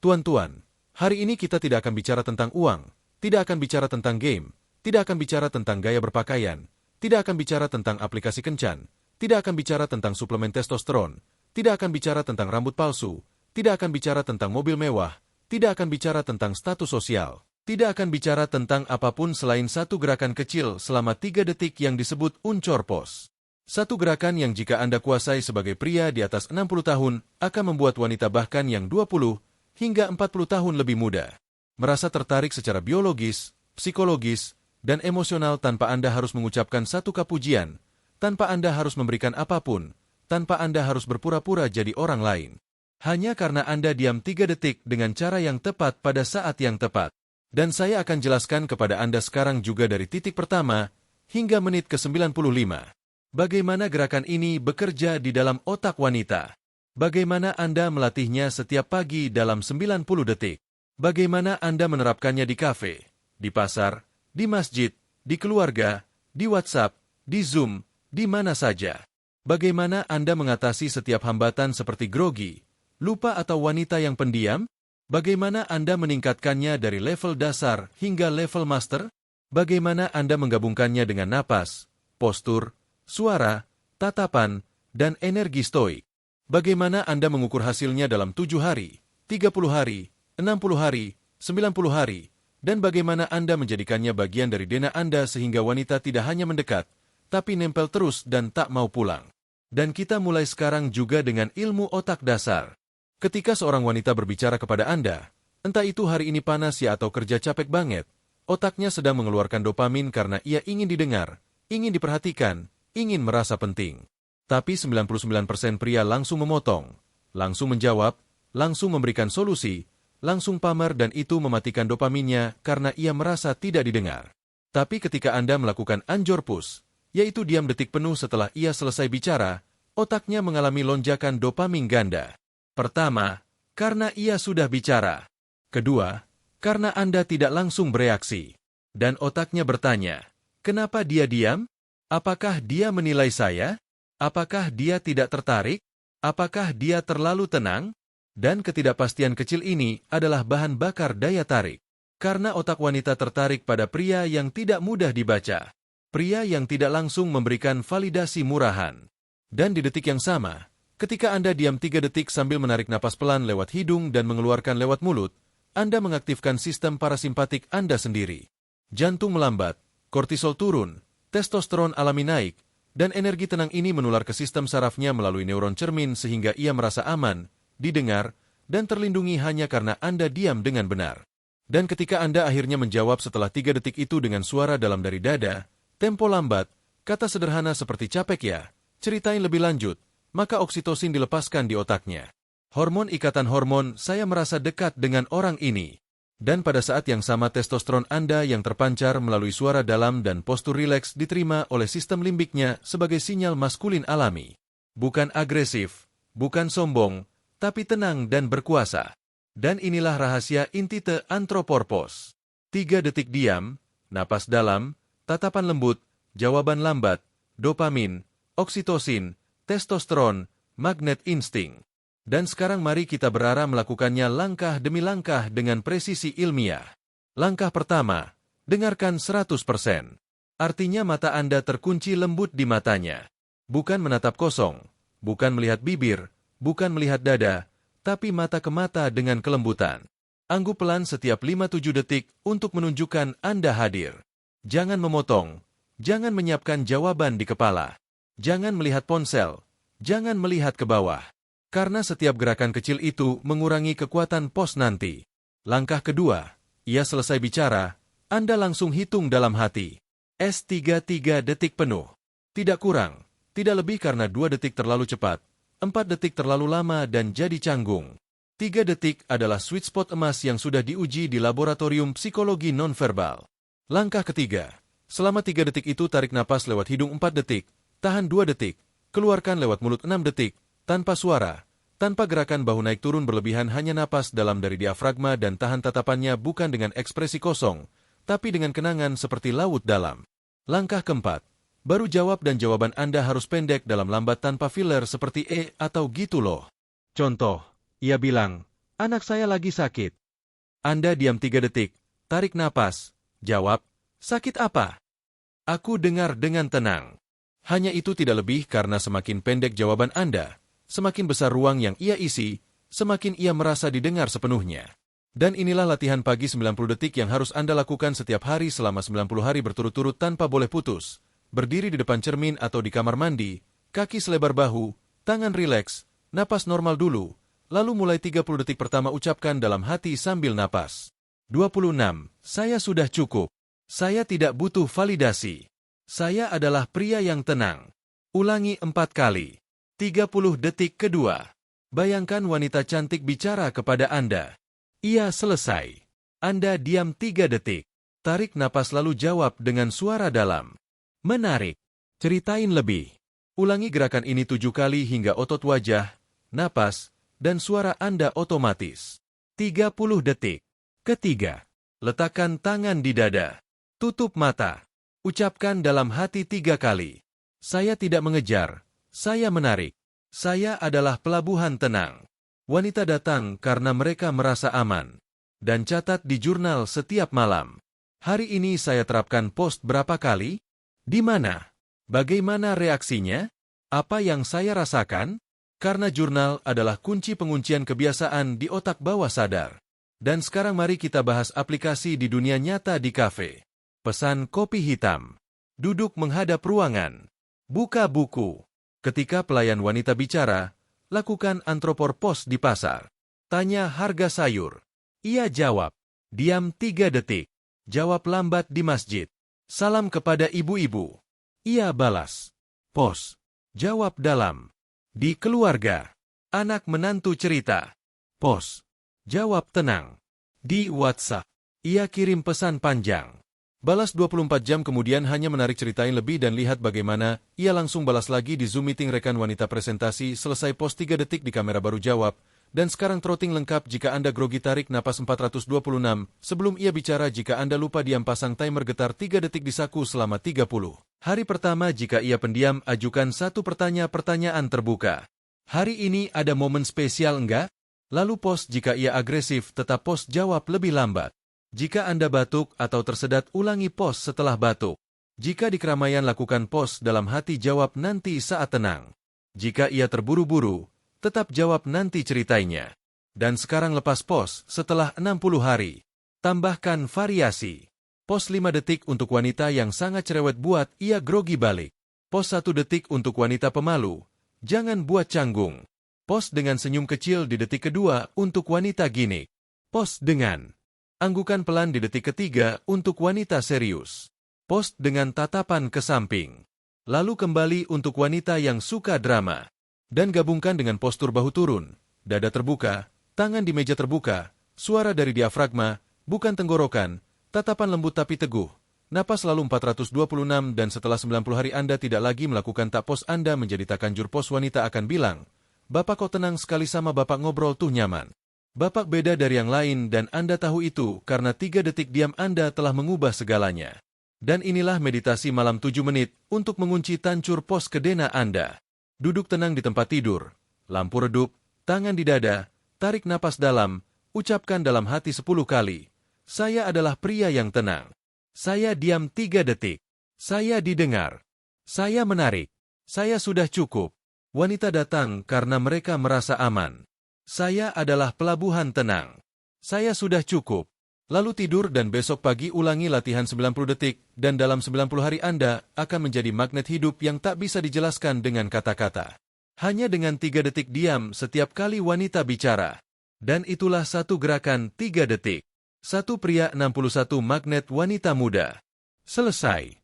Tuan-tuan, hari ini kita tidak akan bicara tentang uang, tidak akan bicara tentang game, tidak akan bicara tentang gaya berpakaian, tidak akan bicara tentang aplikasi kencan, tidak akan bicara tentang suplemen testosteron, tidak akan bicara tentang rambut palsu, tidak akan bicara tentang mobil mewah, tidak akan bicara tentang status sosial, tidak akan bicara tentang apapun selain satu gerakan kecil selama 3 detik yang disebut uncor pose. Satu gerakan yang jika Anda kuasai sebagai pria di atas 60 tahun, akan membuat wanita bahkan yang 20 hingga 40 tahun lebih muda merasa tertarik secara biologis, psikologis, dan emosional tanpa Anda harus mengucapkan satu pujian, tanpa Anda harus memberikan apapun, tanpa Anda harus berpura-pura jadi orang lain. Hanya karena Anda diam 3 detik dengan cara yang tepat pada saat yang tepat. Dan saya akan jelaskan kepada Anda sekarang juga dari titik pertama hingga menit ke-95. Bagaimana gerakan ini bekerja di dalam otak wanita? Bagaimana Anda melatihnya setiap pagi dalam 90 detik? Bagaimana Anda menerapkannya di kafe, di pasar, di masjid, di keluarga, di WhatsApp, di Zoom, di mana saja? Bagaimana Anda mengatasi setiap hambatan seperti grogi, lupa atau wanita yang pendiam? Bagaimana Anda meningkatkannya dari level dasar hingga level master? Bagaimana Anda menggabungkannya dengan napas, postur, suara, tatapan, dan energi stoik? Bagaimana Anda mengukur hasilnya dalam 7 hari, 30 hari, 60 hari, 90 hari, dan bagaimana Anda menjadikannya bagian dari DNA Anda sehingga wanita tidak hanya mendekat, tapi nempel terus dan tak mau pulang. Dan kita mulai sekarang juga dengan ilmu otak dasar. Ketika seorang wanita berbicara kepada Anda, entah itu hari ini panas ya atau kerja capek banget, otaknya sedang mengeluarkan dopamin karena ia ingin didengar, ingin diperhatikan, ingin merasa penting. Tapi 99% pria langsung memotong, langsung menjawab, langsung memberikan solusi, langsung pamer dan itu mematikan dopaminnya karena ia merasa tidak didengar. Tapi ketika Anda melakukan anjor push, yaitu diam detik penuh setelah ia selesai bicara, otaknya mengalami lonjakan dopamin ganda. Pertama, karena ia sudah bicara. Kedua, karena Anda tidak langsung bereaksi. Dan otaknya bertanya, kenapa dia diam? Apakah dia menilai saya? Apakah dia tidak tertarik? Apakah dia terlalu tenang? Dan ketidakpastian kecil ini adalah bahan bakar daya tarik. Karena otak wanita tertarik pada pria yang tidak mudah dibaca. Pria yang tidak langsung memberikan validasi murahan. Dan di detik yang sama, ketika Anda diam 3 detik sambil menarik napas pelan lewat hidung dan mengeluarkan lewat mulut, Anda mengaktifkan sistem parasimpatik Anda sendiri. Jantung melambat, kortisol turun, testosteron alami naik, dan energi tenang ini menular ke sistem sarafnya melalui neuron cermin sehingga ia merasa aman, didengar, dan terlindungi hanya karena Anda diam dengan benar. Dan ketika Anda akhirnya menjawab setelah 3 detik itu dengan suara dalam dari dada, tempo lambat, kata sederhana seperti capek ya, ceritain lebih lanjut, maka oksitosin dilepaskan di otaknya. Hormon ikatan hormon, saya merasa dekat dengan orang ini. Dan pada saat yang sama testosteron Anda yang terpancar melalui suara dalam dan postur rileks diterima oleh sistem limbiknya sebagai sinyal maskulin alami. Bukan agresif, bukan sombong, tapi tenang dan berkuasa. Dan inilah rahasia inti The Anthropurpose. 3 detik diam, napas dalam, tatapan lembut, jawaban lambat, dopamin, oksitosin, testosteron, magnet insting. Dan sekarang mari kita berarah melakukannya langkah demi langkah dengan presisi ilmiah. Langkah pertama, dengarkan 100%. Artinya mata Anda terkunci lembut di matanya. Bukan menatap kosong, bukan melihat bibir, bukan melihat dada, tapi mata ke mata dengan kelembutan. Anggup pelan setiap 5-7 detik untuk menunjukkan Anda hadir. Jangan memotong, jangan menyiapkan jawaban di kepala. Jangan melihat ponsel, jangan melihat ke bawah. Karena setiap gerakan kecil itu mengurangi kekuatan pos nanti. Langkah kedua, ia selesai bicara, Anda langsung hitung dalam hati. S33 detik penuh. Tidak kurang, tidak lebih karena 2 detik terlalu cepat, 4 detik terlalu lama dan jadi canggung. 3 detik adalah sweet spot emas yang sudah diuji di laboratorium psikologi nonverbal. Langkah ketiga, selama 3 detik itu tarik napas lewat hidung 4 detik, tahan 2 detik, keluarkan lewat mulut 6 detik, tanpa suara, tanpa gerakan bahu naik turun berlebihan hanya napas dalam dari diafragma dan tahan tatapannya bukan dengan ekspresi kosong, tapi dengan kenangan seperti laut dalam. Langkah keempat, baru jawab dan jawaban Anda harus pendek dalam lambat tanpa filler seperti atau gitu loh. Contoh, ia bilang, Anak saya lagi sakit. Anda diam 3 detik, tarik napas, jawab, sakit apa? Aku dengar dengan tenang. Hanya itu tidak lebih karena semakin pendek jawaban Anda, semakin besar ruang yang ia isi, semakin ia merasa didengar sepenuhnya. Dan inilah latihan pagi 90 detik yang harus Anda lakukan setiap hari selama 90 hari berturut-turut tanpa boleh putus. Berdiri di depan cermin atau di kamar mandi, kaki selebar bahu, tangan rileks, napas normal dulu, lalu mulai 30 detik pertama ucapkan dalam hati sambil napas. 26. Saya sudah cukup. Saya tidak butuh validasi. Saya adalah pria yang tenang. Ulangi 4 kali. 30 detik kedua. Bayangkan wanita cantik bicara kepada Anda. Ia selesai. Anda diam 3 detik. Tarik napas lalu jawab dengan suara dalam. Menarik. Ceritain lebih. Ulangi gerakan ini 7 kali hingga otot wajah, napas, dan suara Anda otomatis. 30 detik. Ketiga. Letakkan tangan di dada. Tutup mata. Ucapkan dalam hati 3 kali. Saya tidak mengejar. Saya menarik. Saya adalah pelabuhan tenang. Wanita datang karena mereka merasa aman. Dan catat di jurnal setiap malam. Hari ini saya terapkan post berapa kali? Di mana? Bagaimana reaksinya? Apa yang saya rasakan? Karena jurnal adalah kunci penguncian kebiasaan di otak bawah sadar. Dan sekarang mari kita bahas aplikasi di dunia nyata di kafe. Pesan kopi hitam. Duduk menghadap ruangan. Buka buku. Ketika pelayan wanita bicara, lakukan antropopos di pasar. Tanya harga sayur. Ia jawab. Diam 3 detik. Jawab lambat di masjid. Salam kepada ibu-ibu. Ia balas. Pos. Jawab dalam. Di keluarga. Anak menantu cerita. Pos. Jawab tenang. Di WhatsApp. Ia kirim pesan panjang. Balas 24 jam kemudian hanya menarik ceritain lebih dan lihat bagaimana, ia langsung balas lagi di Zoom meeting rekan wanita presentasi, selesai post 3 detik di kamera baru jawab, dan sekarang trotting lengkap jika Anda grogi tarik napas 426, sebelum ia bicara jika Anda lupa diam pasang timer getar 3 detik di saku selama 30. Hari pertama jika ia pendiam ajukan 1 pertanyaan terbuka. Hari ini ada momen spesial enggak? Lalu post jika ia agresif tetap post jawab lebih lambat. Jika Anda batuk atau tersedat, ulangi pos setelah batuk. Jika di keramaian, lakukan pos dalam hati jawab nanti saat tenang. Jika ia terburu-buru, tetap jawab nanti ceritainya. Dan sekarang lepas pos setelah 60 hari. Tambahkan variasi. Pos 5 detik untuk wanita yang sangat cerewet buat ia grogi balik. Pos 1 detik untuk wanita pemalu. Jangan buat canggung. Pos dengan senyum kecil di detik kedua untuk wanita gimmick. Pos dengan anggukan pelan di detik ketiga untuk wanita serius. Post dengan tatapan ke samping. Lalu kembali untuk wanita yang suka drama. Dan gabungkan dengan postur bahu turun, dada terbuka, tangan di meja terbuka, suara dari diafragma, bukan tenggorokan, tatapan lembut tapi teguh. Napas lalu 426 dan setelah 90 hari Anda tidak lagi melakukan tak pos Anda menjadi tak kanjur pos wanita akan bilang, Bapak kok tenang sekali sama Bapak ngobrol tuh nyaman. Bapak beda dari yang lain dan Anda tahu itu karena 3 detik diam Anda telah mengubah segalanya. Dan inilah meditasi malam 7 menit untuk mengunci tancur pos kedena Anda. Duduk tenang di tempat tidur, lampu redup, tangan di dada, tarik napas dalam, ucapkan dalam hati 10 kali. Saya adalah pria yang tenang. Saya diam 3 detik. Saya didengar. Saya menarik. Saya sudah cukup. Wanita datang karena mereka merasa aman. Saya adalah pelabuhan tenang. Saya sudah cukup. Lalu tidur dan besok pagi ulangi latihan 90 detik dan dalam 90 hari Anda akan menjadi magnet hidup yang tak bisa dijelaskan dengan kata-kata. Hanya dengan 3 detik diam setiap kali wanita bicara. Dan itulah satu gerakan 3 detik. Satu pria 61 magnet wanita muda. Selesai.